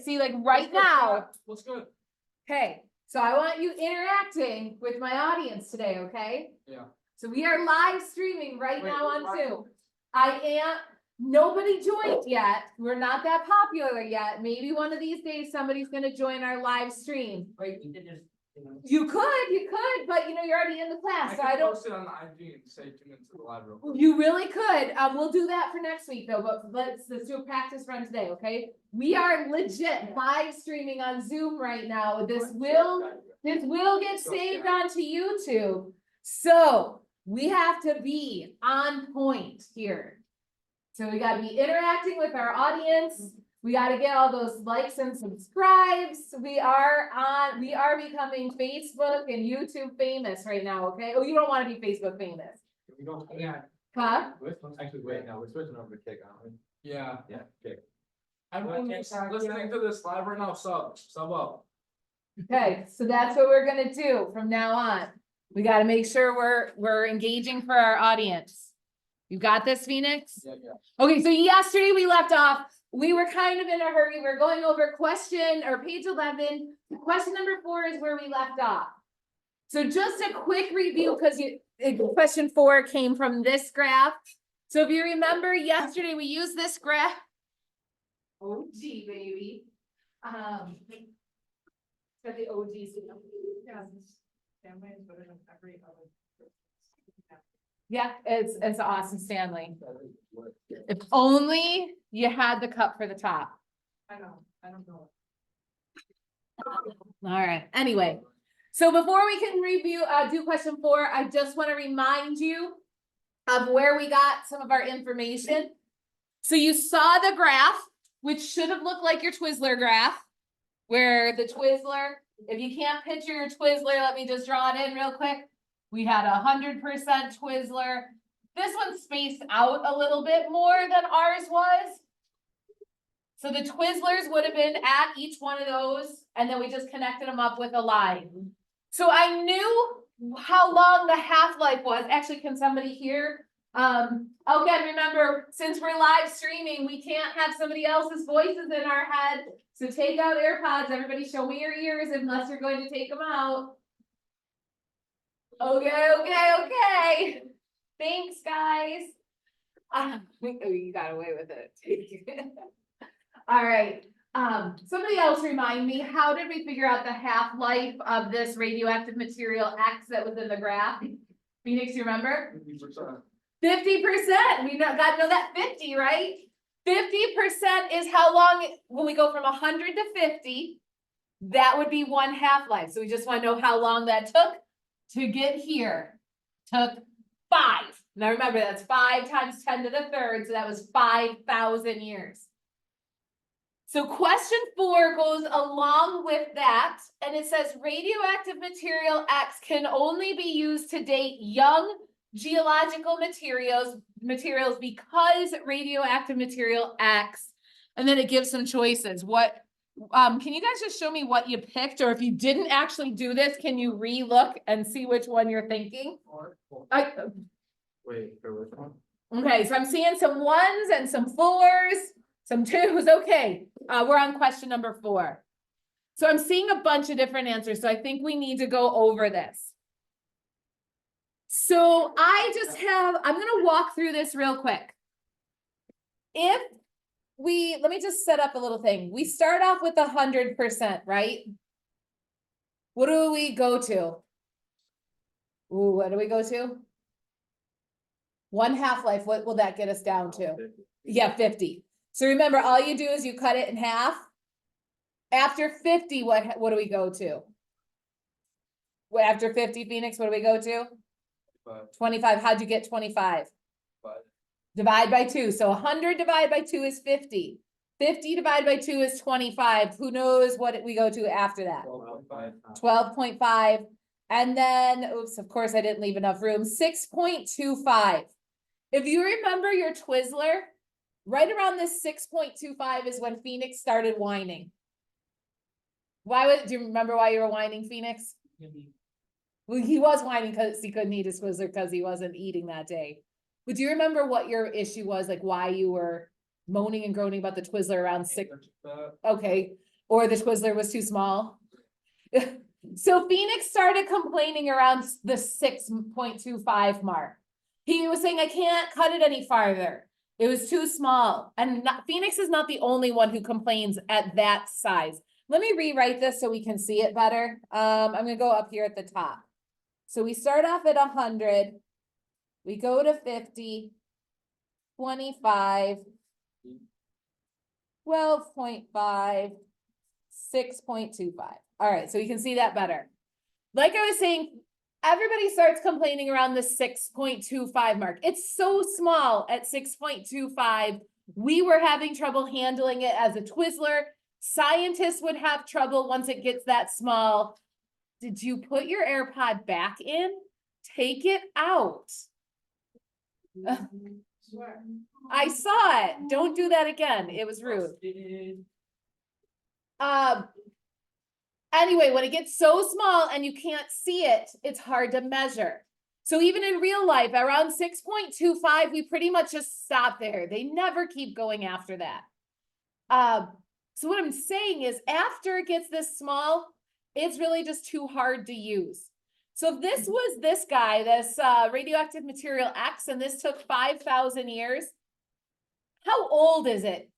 See, like right now, What's good? okay, so I want you interacting with my audience today, okay? Yeah. So we are live streaming right Wait, now on live? Zoom. Nobody joined yet. We're not that popular yet. Maybe one of these days somebody's gonna join our live stream. Wait, you did just. You could, but you know, you're already in the class, so I could don't. post it on the IG and say 2 minutes to the live real quick. You really could. We'll do that for next week though, but let's do a practice run today, okay? We are legit live streaming on Zoom right now. This will get saved onto YouTube. So we have to be on point here. So we gotta be interacting with our audience. We gotta get all those likes and subscribes. We are becoming Facebook and YouTube famous right now, okay? Oh, you don't wanna be Facebook famous. We don't, yeah. Huh? Actually, wait, no, we're switching over to Kick, aren't we? Yeah. Yeah, Kick. Everyone who's listening to this live right now, sub up. Okay, so that's what we're gonna do from now on. We gotta make sure we're engaging for our audience. You got this, Phoenix? Yeah. Okay, so yesterday we left off, we were kind of in a hurry. We're going over page 11. Question number 4 is where we left off. So just a quick review, because question 4 came from this graph. So if you remember yesterday, we used this graph. OG, baby. Got the OGs. Yeah, it's awesome, Stanley. If only you had the cup for the top. I don't know. All right, anyway. So before we can review, do question 4, I just want to remind you of where we got some of our information. So you saw the graph, which should have looked like your Twizzler graph, where the Twizzler, if you can't picture your Twizzler, let me just draw it in real quick. We had 100% Twizzler. This one's spaced out a little bit more than ours was. So the Twizzlers would have been at each one of those, and then we just connected them up with a line. So I knew how long the half-life was. Actually, can somebody hear? Again, remember, since we're live streaming, we can't have somebody else's voices in our head. So take out AirPods. Everybody show me your ears unless you're going to take them out. Okay. Thanks, guys. You got away with it. All right. Somebody else remind me, how did we figure out the half-life of this radioactive material X that was in the graph? Phoenix, you remember? 50%. 50%. We got to know that 50, right? 50% is how long, when we go from 100 to 50, that would be one half-life. So we just want to know how long that took to get here. Took 5. Now remember, that's 5 times 10 to the 3rd, so that was 5,000 years. So question 4 goes along with that, and it says radioactive material X can only be used to date young geological materials because radioactive material X, and then it gives some choices. Can you guys just show me what you picked, or if you didn't actually do this, can you re-look and see which one you're thinking? Wait, for which one? Okay, so I'm seeing some 1s and some 4s, some 2s. Okay, we're on question number 4. So I'm seeing a bunch of different answers, so I think we need to go over this. So I'm gonna walk through this real quick. Let me just set up a little thing. We start off with 100%, right? What do we go to? Ooh, what do we go to? One half-life, what will that get us down to? 50. Yeah, 50. So remember, all you do is you cut it in half. After 50, what do we go to? After 50, Phoenix, what do we go to? 25. How'd you get 25? Divide by 2. So 100 divided by 2 is 50. 50 divided by 2 is 25. Who knows what we go to after that? 12.5. And then, oops, of course I didn't leave enough room. 6.25. If you remember your Twizzler, right around this 6.25 is when Phoenix started whining. Do you remember why you were whining, Phoenix? Well, he was whining because he couldn't eat his Twizzler because he wasn't eating that day. But do you remember what your issue was, like why you were moaning and groaning about the Twizzler around six, okay, or the Twizzler was too small. So Phoenix started complaining around the 6.25 mark. He was saying, I can't cut it any farther. It was too small. And Phoenix is not the only one who complains at that size. Let me rewrite this so we can see it better. I'm gonna go up here at the top. So we start off at 100. We go to 50, 25, 12.5, 6.25. All right, so you can see that better. Like I was saying, everybody starts complaining around the 6.25 mark. It's so small at 6.25. We were having trouble handling it as a Twizzler. Scientists would have trouble once it gets that small. Did you put your AirPod back in? Take it out. I saw it. Don't do that again. It was rude. Anyway, when it gets so small and you can't see it, it's hard to measure. So even in real life, around 6.25, we pretty much just stop there. They never keep going after that. So what I'm saying is after it gets this small, it's really just too hard to use. So this was this guy, this radioactive material X, and this took 5,000 years. How old is it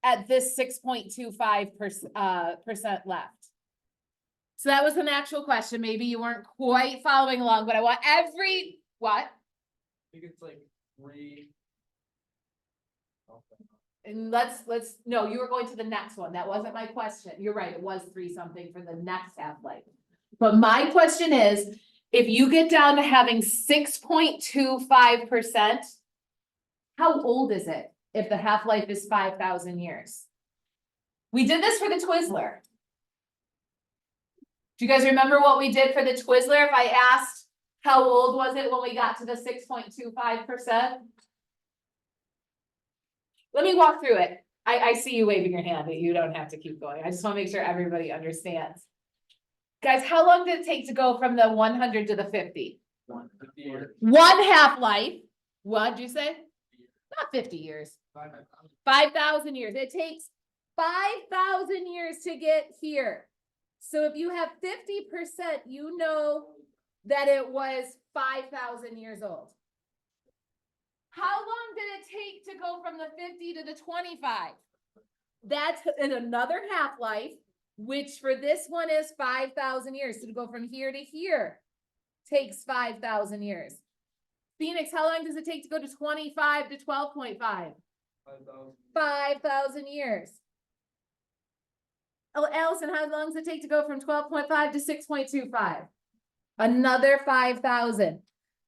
at this 6.25% left? So that was an actual question. Maybe you weren't quite following along, but I want what? I think it's like 3. And no, you were going to the next one. That wasn't my question. You're right. It was 3 something for the next half-life. But my question is, if you get down to having 6.25%, how old is it if the half-life is 5,000 years? We did this for the Twizzler. Do you guys remember what we did for the Twizzler? If I asked, how old was it when we got to the 6.25%? Let me walk through it. I see you waving your hand, but you don't have to keep going. I just want to make sure everybody understands. Guys, how long did it take to go from the 100 to the 50? 150 years. One half-life. What'd you say? Not 50 years. 5,000 years. It takes 5,000 years to get here. So if you have 50%, you know that it was 5,000 years old. How long did it take to go from the 50 to the 25? That's in another half-life, which for this one is 5,000 years. So to go from here to here takes 5,000 years. Phoenix, how long does it take to go to 25 to 12.5? 5,000 years. Oh, Allison, how long does it take to go from 12.5 to 6.25? Another 5,000.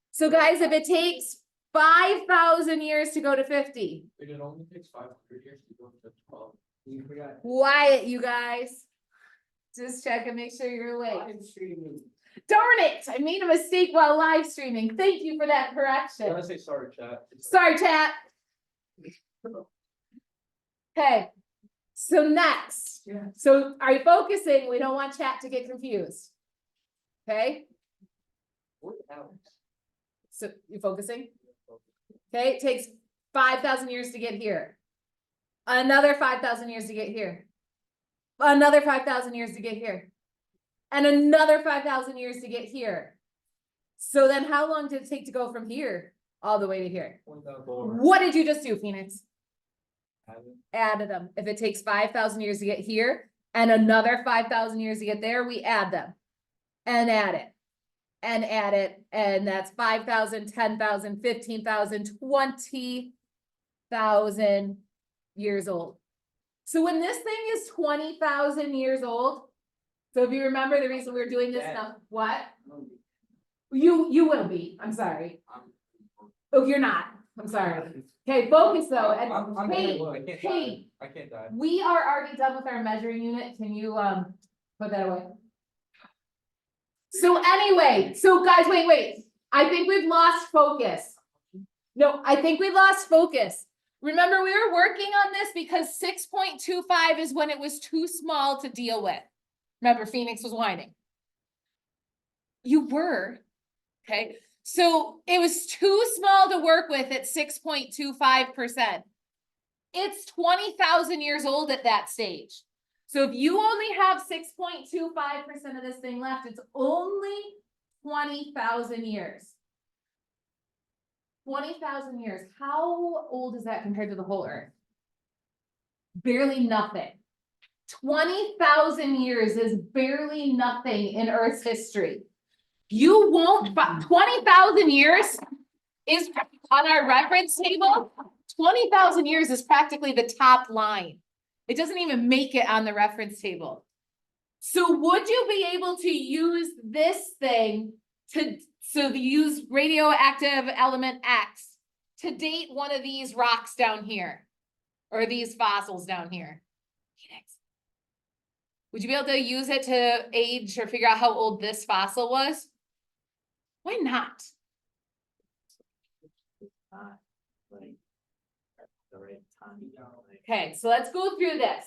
So guys, if it takes 5,000 years to go to 50. It only takes 500 years to go to 12. You forgot. Quiet, you guys. Just check and make sure you're awake. Darn it, I made a mistake while live streaming. Thank you for that I correction. wanna say sorry, chat. Sorry, chat. Okay, so next. Yeah. So are you focusing? We don't want chat to get confused. Okay, so you're focusing? Okay, it takes 5,000 years to get here. Another 5,000 years to get here. Another 5,000 years to get here. And another 5,000 years to get here. So then how long did it take to go from here all the way to here? 1,400. What did you just do, Phoenix? Added them. If it takes 5,000 years to get here and another 5,000 years to get there, we add them and add it and add it. And that's 5,000, 10,000, 15,000, 20,000 years old. So when this thing is 20,000 years old, so if you remember the reason we were doing this now, what? You will be, I'm sorry. Oh, you're not, I'm sorry. Okay, focus though, and Kate, I can't die. we are already done with our measuring unit. Can you, put that away? So anyway, so guys, wait. I think we've lost focus. No, I think we lost focus. Remember, we were working on this because 6.25 is when it was too small to deal with. Remember, Phoenix was whining. You were, okay? So it was too small to work with at 6.25%. It's 20,000 years old at that stage. So if you only have 6.25% of this thing left, it's only 20,000 years. 20,000 years. How old is that compared to the whole Earth? Barely nothing. 20,000 years is barely nothing in Earth's history. You won't, 20,000 years is on our reference table. 20,000 years is practically the top line. It doesn't even make it on the reference table. So would you be able to use this thing use radioactive element X to date one of these rocks down here? Or these fossils down here? Phoenix. Would you be able to use it to age or figure out how old this fossil was? Why not? Okay, so let's go through this.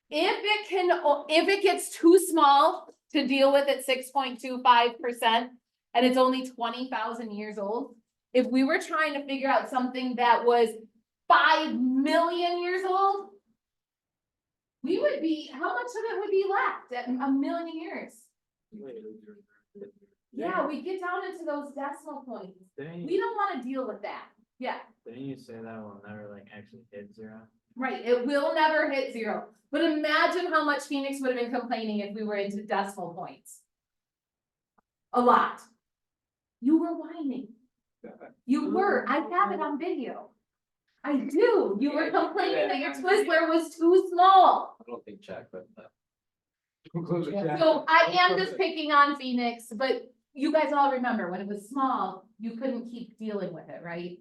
If it gets too small to deal with at 6.25% and it's only 20,000 years old, if we were trying to figure out something that was 5 million years old, we would be, how much of it would be left at a million years? Yeah, we get down into those decimal points. We don't want to deal with that. Yeah. Didn't you say that will never like actually hit 0? Right, it will never hit 0. But imagine how much Phoenix would have been complaining if we were into decimal points. A lot. You were whining. You were. I have it on video. I do. You were complaining that your Twizzler was too small. I don't think Jack read that. So I am just picking on Phoenix, but you guys all remember when it was small, you couldn't keep dealing with it, right?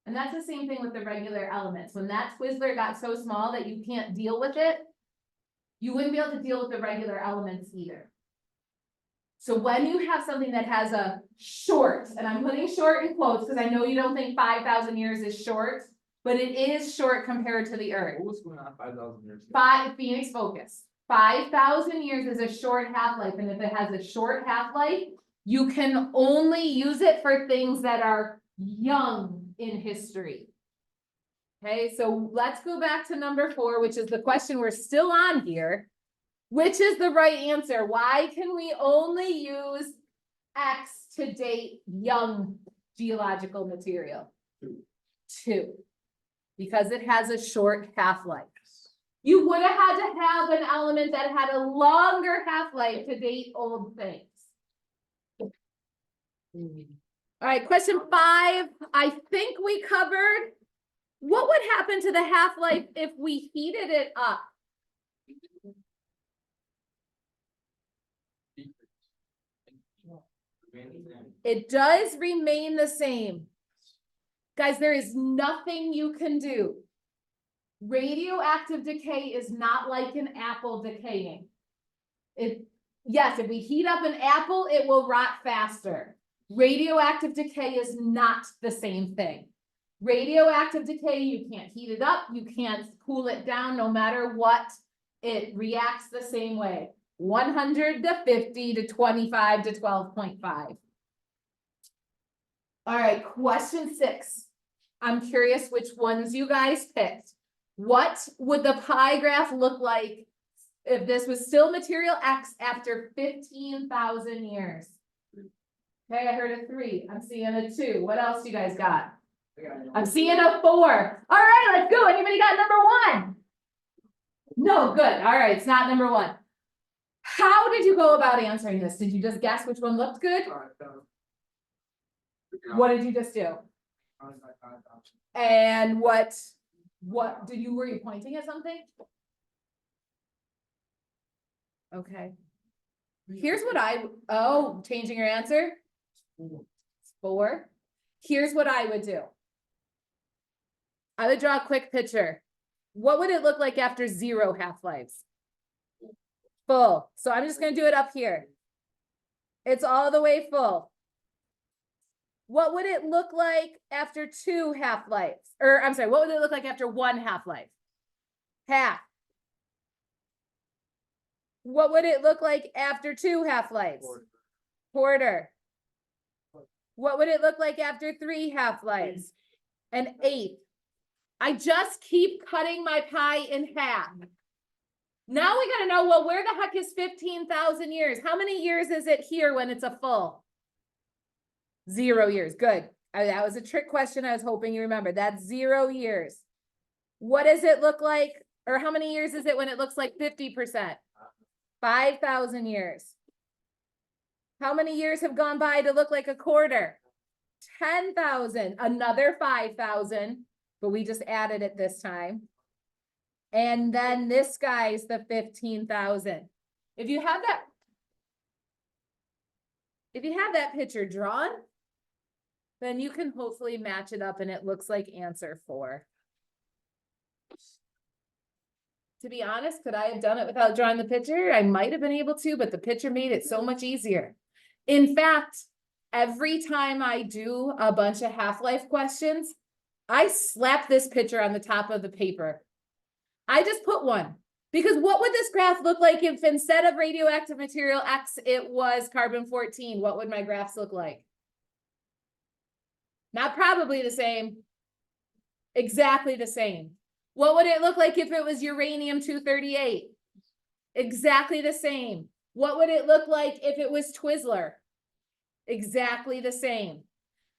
And that's the same thing with the regular elements. When that Twizzler got so small that you can't deal with it, you wouldn't be able to deal with the regular elements either. So when you have something that has a short, and I'm putting short in quotes because I know you don't think 5,000 years is short, but it is short compared to the Earth. What was going on 5,000 years ago? Phoenix focus. 5,000 years is a short half-life, and if it has a short half-life, you can only use it for things that are young in history. Okay, so let's go back to number 4, which is the question we're still on here. Which is the right answer? Why can we only use X to date young geological material? 2. Because it has a short half-life. You would have had to have an element that had a longer half-life to date old things. All right, question 5, I think we covered. What would happen to the half-life if we heated it up? It does remain the same. Guys, there is nothing you can do. Radioactive decay is not like an apple decaying. Yes, if we heat up an apple, it will rot faster. Radioactive decay is not the same thing. Radioactive decay, you can't heat it up, you can't cool it down, no matter what, it reacts the same way. 100 to 50 to 25 to 12.5. All right, question 6. I'm curious which ones you guys picked. What would the pie graph look like if this was still material X after 15,000 years? Okay, I heard a 3. I'm seeing a 2. What else you guys got? I'm seeing a 4. All right, let's go. Anybody got number 1? No, good. All right, it's not number 1. How did you go about answering this? Did you just guess which one looked good? What did you just do? And what were you pointing at something? Okay. Here's what changing your answer? 4. Here's what I would do. I would draw a quick picture. What would it look like after 0 half-lives? Full. So I'm just going to do it up here. It's all the way full. What would it look like after 2 half-lives? Or I'm sorry, what would it look like after 1 half-life? Half. What would it look like after 2 half-lives? Quarter. What would it look like after 3 half-lives? An 1/8. I just keep cutting my pie in half. Now we gotta know, well, where the heck is 15,000 years? How many years is it here when it's a full? 0 years, good. That was a trick question. I was hoping you remembered. That's 0 years. What does it look like? Or how many years is it when it looks like 50%? 5,000 years. How many years have gone by to look like a quarter? 10,000, another 5,000, but we just added it this time. And then this guy's the 15,000. If you have that picture drawn, then you can hopefully match it up and it looks like answer 4. To be honest, could I have done it without drawing the picture? I might have been able to, but the picture made it so much easier. In fact, every time I do a bunch of half-life questions, I slap this picture on the top of the paper. I just put one, because what would this graph look like if instead of radioactive material X, it was carbon-14? What would my graphs look like? Not probably the same, exactly the same. What would it look like if it was uranium-238? Exactly the same. What would it look like if it was Twizzler? Exactly the same.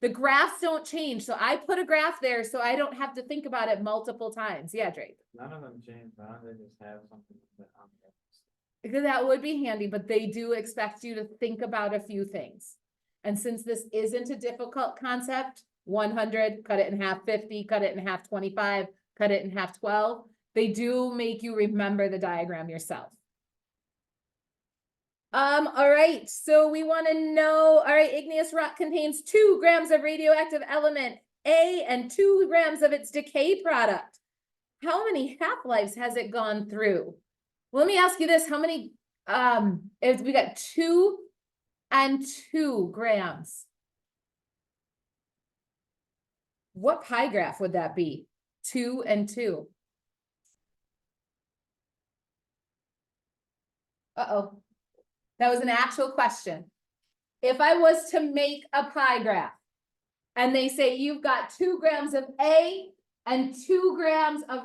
The graphs don't change. So I put a graph there so I don't have to think about it multiple times. Yeah, Drake. None of them change, none of them just have something on there. Because that would be handy, but they do expect you to think about a few things. And since this isn't a difficult concept, 100, cut it in half, 50, cut it in half, 25, cut it in half, 12, they do make you remember the diagram yourself. All right, so we want to know, all right, igneous rock contains 2 grams of radioactive element A and 2 grams of its decay product. How many half-lives has it gone through? Well, let me ask you this, how many, if we got 2 and 2 grams, what pie graph would that be? 2 and 2. Uh-oh. That was an actual question. If I was to make a pie graph and they say you've got 2 grams of A and 2 grams of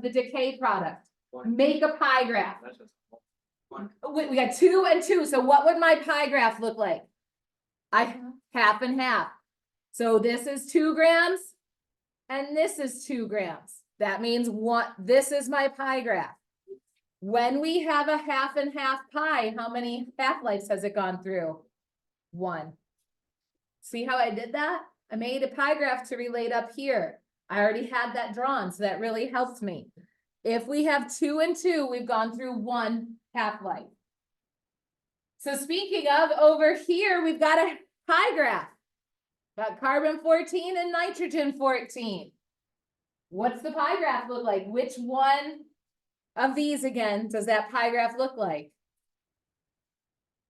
the decay product, make a pie graph. That's just one. We got 2 and 2. So what would my pie graph look like? Half and half. So this is 2 grams and this is 2 grams. That means this is my pie graph. When we have a half and half pie, how many half-lives has it gone through? 1. See how I did that? I made a pie graph to relate up here. I already had that drawn, so that really helped me. If we have 2 and 2, we've gone through 1 half-life. So speaking of, over here, we've got a pie graph. Got carbon-14 and nitrogen-14. What's the pie graph look like? Which one of these again does that pie graph look like?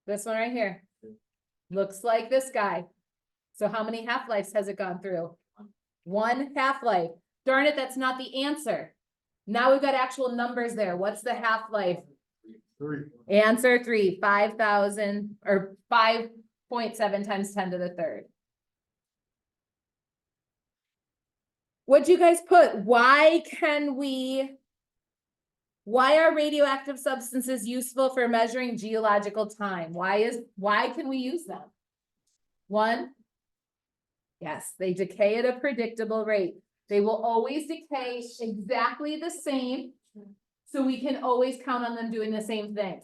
This one right here. Looks like this guy. So how many half-lives has it gone through? 1 half-life. Darn it, that's not the answer. Now we've got actual numbers there. What's the half-life? 3. Answer 3, 5,000 or 5.7 times 10 to the 3rd. What'd you guys put? Why are radioactive substances useful for measuring geological time? Why can we use them? 1, yes, they decay at a predictable rate. They will always decay exactly the same, so we can always count on them doing the same thing.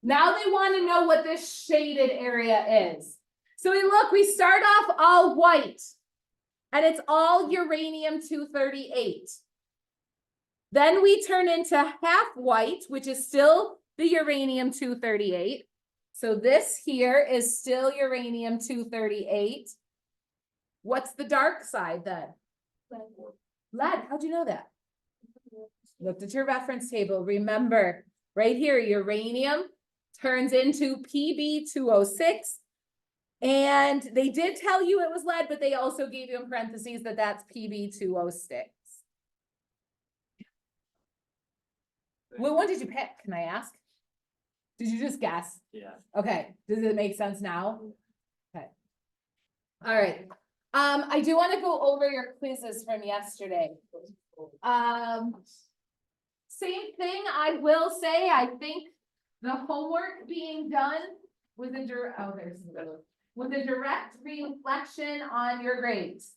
Now they want to know what this shaded area is. So we start off all white, and it's all uranium-238. Then we turn into half white, which is still the uranium-238. So this here is still uranium-238. What's the dark side then? Lead. How'd you know that? Looked at your reference table. Remember, right here, uranium turns into Pb206. And they did tell you it was lead, but they also gave you in parentheses that that's Pb206. What one did you pick? Can I ask? Did you just guess? Yeah. Okay. Does it make sense now? Okay. All right. I do want to go over your quizzes from yesterday. Same thing, I will say, I think the homework being done with a with a direct reflection on your grades.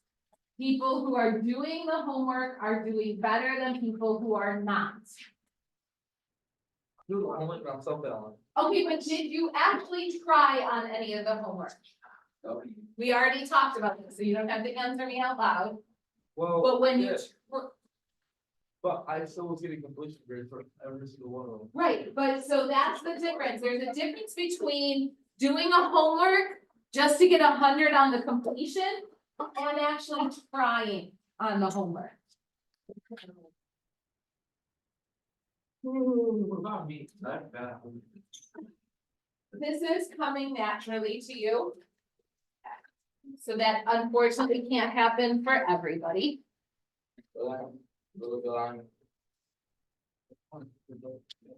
People who are doing the homework are doing better than people who are not. Dude, I'm looking on something on. Okay, but did you actually try on any of the homework? We already talked about this, so you don't have to answer me out loud, Well. but when you, yeah, But I still was getting completion grades for every single one of them. right, but so that's the difference, there's a difference between doing a homework just to get 100 on the completion and actually trying on the homework. What about me? That's bad. This is coming naturally to you. So that unfortunately can't happen for everybody.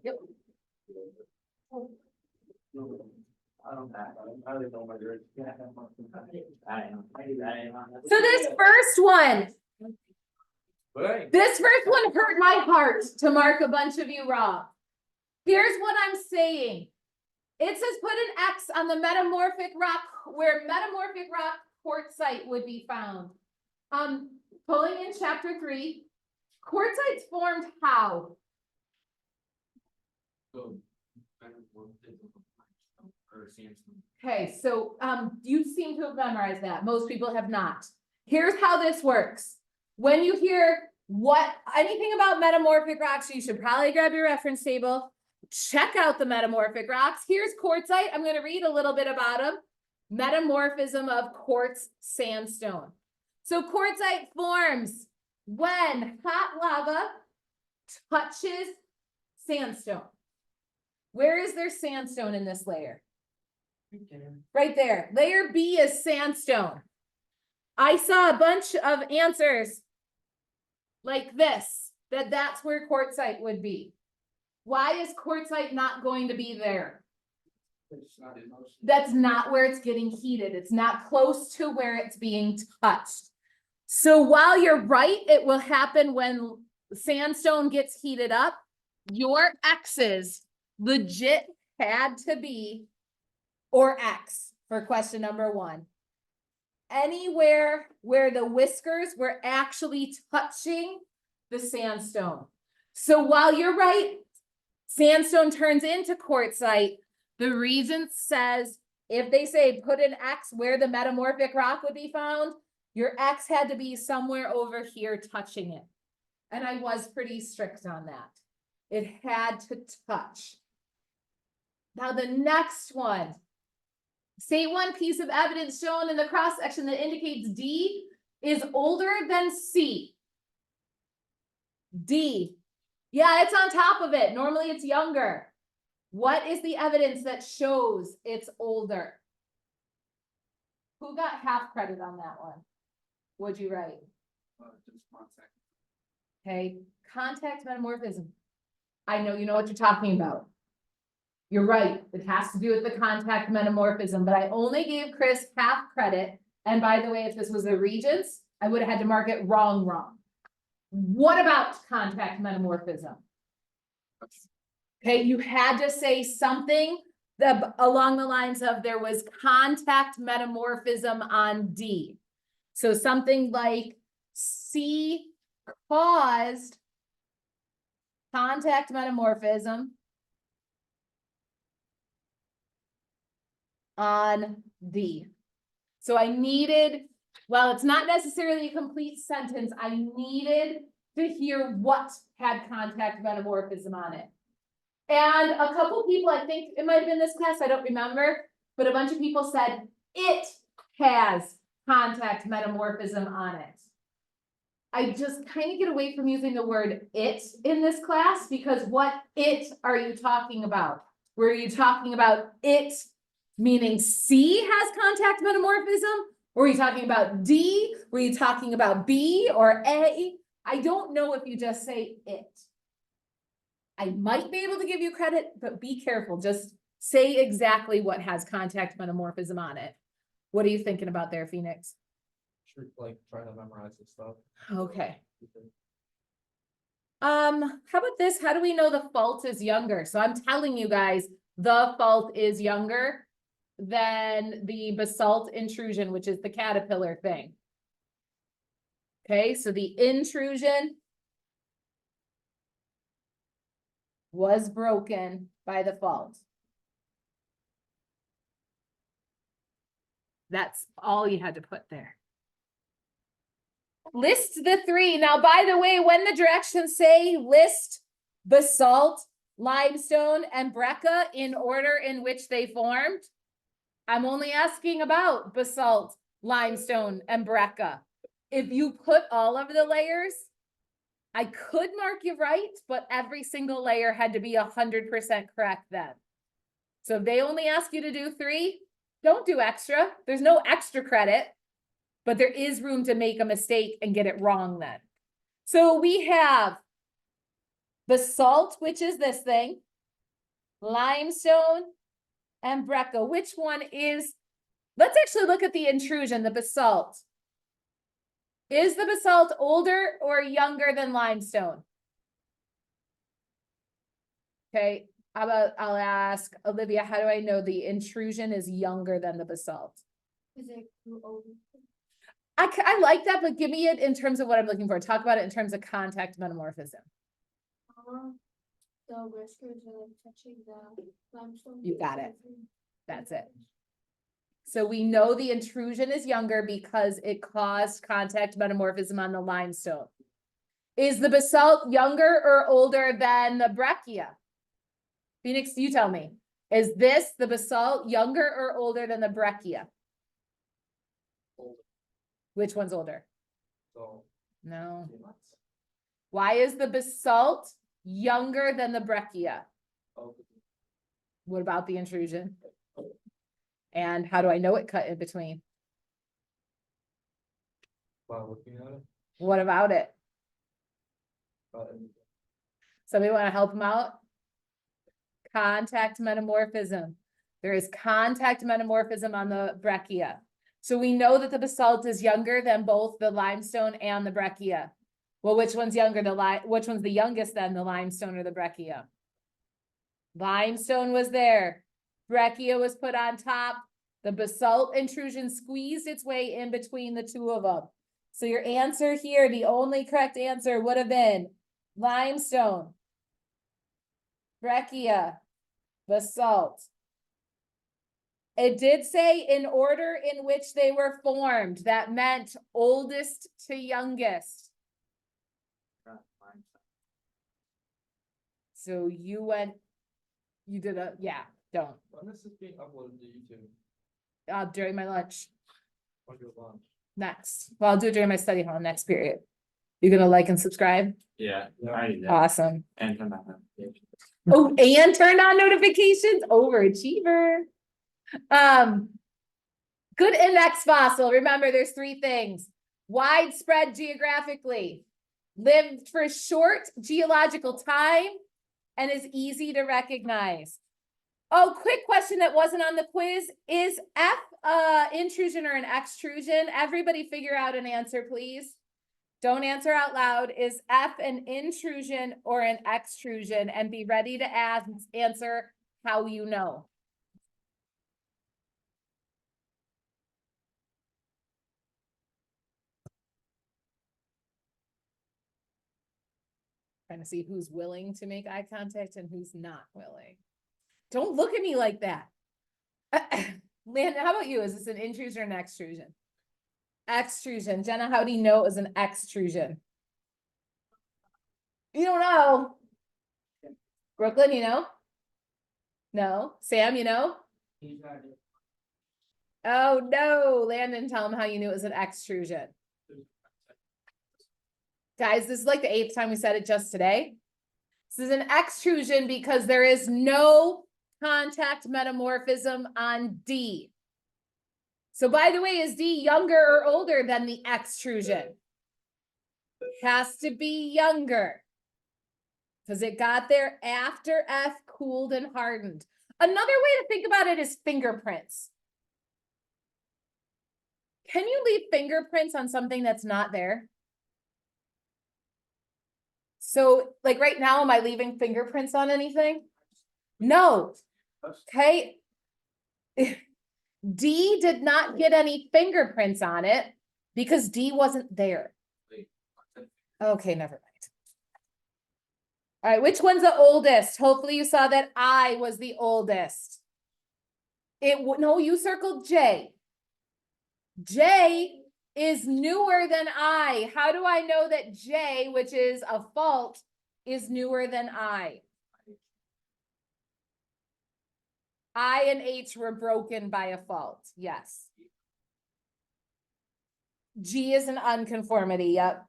Yep. I don't have, I really know my grades. I am. So this first one, But this first one hurt my heart to mark a bunch of you wrong. Here's what I'm saying. It says put an X on the metamorphic rock where metamorphic rock quartzite would be found. Pulling in chapter 3, quartzite's formed how? Okay, so you seem to have memorized that. Most people have not. Here's how this works. When you hear anything about metamorphic rocks, you should probably grab your reference table, check out the metamorphic rocks. Here's quartzite. I'm going to read a little bit about them. Metamorphism of quartz sandstone. So quartzite forms when hot lava touches sandstone. Where is there sandstone in this layer? Right there. Layer B is sandstone. I saw a bunch of answers like this, that's where quartzite would be. Why is quartzite not going to be there? That's not where it's getting heated. It's not close to where it's being touched. So while you're right, it will happen when sandstone gets heated up. Your X's legit had to be, or X for question number 1. Anywhere where the whiskers were actually touching the sandstone. So while you're right, sandstone turns into quartzite. The Regents says, if they say put an X where the metamorphic rock would be found, your X had to be somewhere over here touching it. And I was pretty strict on that. It had to touch. Now the next one. Say one piece of evidence shown in the cross section that indicates D is older than C. D. Yeah, it's on top of it. Normally it's younger. What is the evidence that shows it's older? Who got half credit on that one? What'd you write? Okay, contact metamorphism. I know you know what you're talking about. You're right, it has to do with the contact metamorphism, but I only gave Chris half credit. And by the way, if this was the Regents, I would have had to mark it wrong. What about contact metamorphism? Okay, you had to say something along the lines of there was contact metamorphism on D. So something like C caused contact metamorphism on D. So I needed, well, it's not necessarily a complete sentence. I needed to hear what had contact metamorphism on it. And a couple people, I think it might have been this class, I don't remember, but a bunch of people said it has contact metamorphism on it. I just kind of get away from using the word it in this class because what it are you talking about? Were you talking about it meaning C has contact metamorphism? Were you talking about D? Were you talking about B or A? I don't know if you just say it. I might be able to give you credit, but be careful. Just say exactly what has contact metamorphism on it. What are you thinking about there, Phoenix? like trying to memorize this stuff. Okay. How about this? How do we know the fault is younger? So I'm telling you guys, the fault is younger than the basalt intrusion, which is the caterpillar thing. Okay, so the intrusion was broken by the fault. That's all you had to put there. List the three. Now, by the way, when the directions say list basalt, limestone, and breccia in order in which they formed, I'm only asking about basalt, limestone, and breccia. If you put all of the layers, I could mark you right, but every single layer had to be 100% correct then. So if they only ask you to do three, don't do extra. There's no extra credit, but there is room to make a mistake and get it wrong then. So we have basalt, which is this thing, limestone, and breccia. Which one is, let's actually look at the intrusion, the basalt. Is the basalt older or younger than limestone? Okay, how about I'll ask Olivia, how do I know the intrusion is younger than the basalt? Is it too old? I like that, but give me it in terms of what I'm looking for. Talk about it in terms of contact metamorphism. The whiskers are like touching the limestone. You got it. That's it. So we know the intrusion is younger because it caused contact metamorphism on the limestone. Is the basalt younger or older than the breccia? Phoenix, you tell me. Is this, the basalt, younger or older than the breccia? Older. Which one's older? So. No. Why is the basalt younger than the breccia? Oh, What about the intrusion? And how do I know it cut in between? by looking at it, What about it? but Somebody want to help them out? Contact metamorphism. There is contact metamorphism on the breccia. So we know that the basalt is younger than both the limestone and the breccia. Well, which one's younger? Which one's the youngest then, the limestone or the breccia? Limestone was there. Breccia was put on top. The basalt intrusion squeezed its way in between the two of them. So your answer here, the only correct answer would have been limestone, breccia, basalt. It did say in order in which they were formed. That meant oldest to youngest. So you went, you did a, yeah, don't, when this is being uploaded to YouTube, during my lunch, on your lunch. next. Well, I'll do it during my study hall next period. You gonna like and subscribe? Yeah, I did that. Awesome. And turn that on. Oh, and turn on notifications, overachiever. Good index fossil. Remember, there's three things. Widespread geographically, lived for short geological time, and is easy to recognize. Oh, quick question that wasn't on the quiz. Is F intrusion or an extrusion? Everybody figure out an answer, please. Don't answer out loud. Is F an intrusion or an extrusion? And be ready to answer how you know. Trying to see who's willing to make eye contact and who's not willing. Don't look at me like that. Landon, how about you? Is this an intrusion or an extrusion? Extrusion. Jenna, how do you know it was an extrusion? You don't know. Brooklyn, you know? No. Sam, you know? Oh, no. Landon, tell him how you knew it was an extrusion. Guys, this is like the 8th time we said it just today. This is an extrusion because there is no contact metamorphism on D. So by the way, is D younger or older than the extrusion? Has to be younger because it got there after F cooled and hardened. Another way to think about it is fingerprints. can you leave fingerprints on something that's not there? So like right now, am I leaving fingerprints on anything? No, okay. D did not get any fingerprints on it because D wasn't there. Okay, never mind. All right, which one's the oldest? Hopefully you saw that I was the oldest. No, you circled J. J is newer than I. How do I know that J, which is a fault, is newer than I? I and H were broken by a fault, yes. G is an unconformity, yep.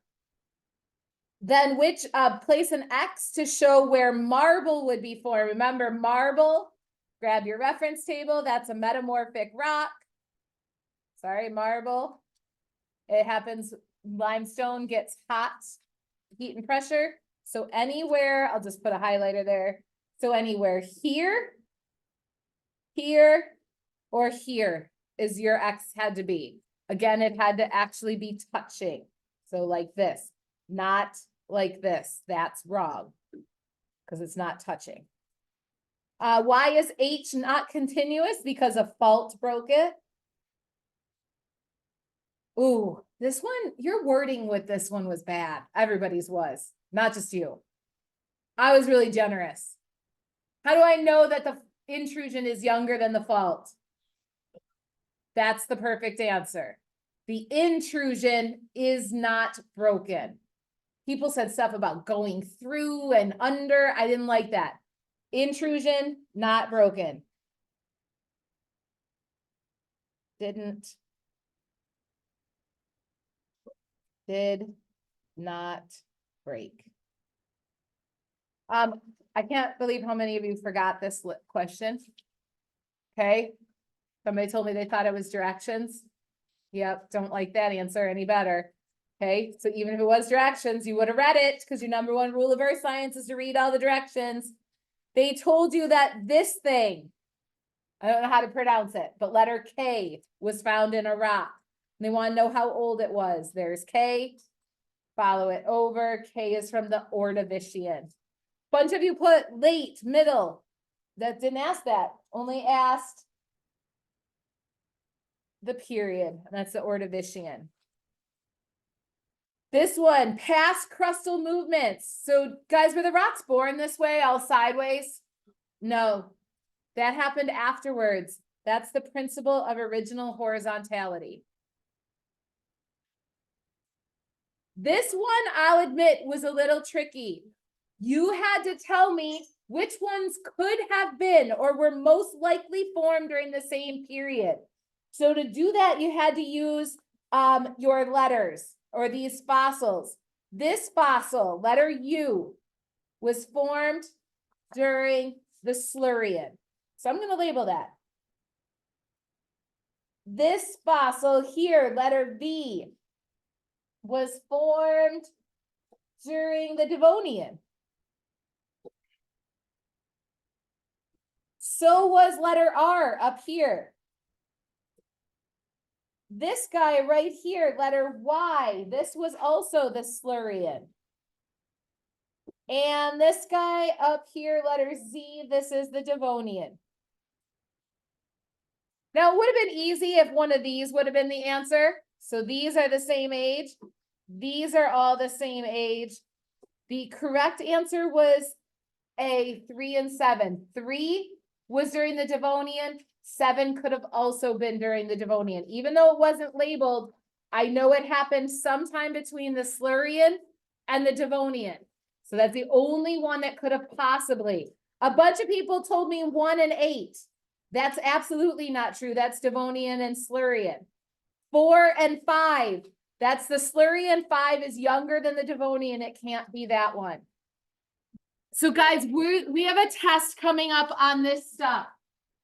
Then which, place an X to show where marble would be formed. Remember marble, grab your reference table, that's a metamorphic rock. Sorry, marble. It happens, limestone gets hot, heat and pressure. So anywhere, I'll just put a highlighter there. So anywhere here, here, or here is your X had to be. Again, it had to actually be touching. So like this, not like this. That's wrong because it's not touching. Why is H not continuous? Because a fault broke it. Ooh, this one, your wording with this one was bad. Everybody's was, not just you. I was really generous. How do I know that the intrusion is younger than the fault? That's the perfect answer. The intrusion is not broken. People said stuff about going through and under. I didn't like that. Intrusion, not broken. Did not break. I can't believe how many of you forgot this question. Okay. Somebody told me they thought it was directions. Yep, don't like that answer any better. Okay, so even if it was directions, you would have read it because your number one rule of earth science is to read all the directions. They told you that this thing, I don't know how to pronounce it, but letter K was found in a rock. And they want to know how old it was. There's K, follow it over. K is from the Ordovician. Bunch of you put late, middle. That didn't ask that, only asked the period. That's the Ordovician. This one, past crustal movements. So guys, were the rocks born this way, all sideways? No, that happened afterwards. That's the principle of original horizontality. This one, I'll admit, was a little tricky. You had to tell me which ones could have been or were most likely formed during the same period. So to do that, you had to use your letters or these fossils. This fossil, letter U, was formed during the Silurian. So I'm going to label that. This fossil here, letter V, was formed during the Devonian. So was letter R up here. This guy right here, letter Y, this was also the Silurian. And this guy up here, letter Z, this is the Devonian. Now, it would have been easy if one of these would have been the answer. So these are the same age. These are all the same age. The correct answer was A, 3 and 7. 3 was during the Devonian. 7 could have also been during the Devonian. Even though it wasn't labeled, I know it happened sometime between the Silurian and the Devonian. So that's the only one that could have possibly. A bunch of people told me 1 and 8. That's absolutely not true. That's Devonian and Silurian. 4 and 5. That's the Silurian. 5 is younger than the Devonian. It can't be that one. So guys, we have a test coming up on this stuff.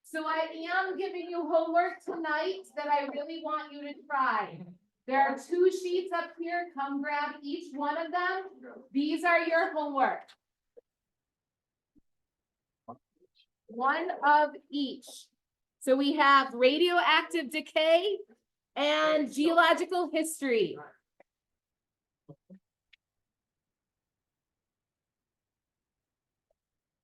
So I am giving you homework tonight that I really want you to try. There are 2 sheets up here. Come grab each one of them. These are your homework. One of each. So we have radioactive decay and geological history.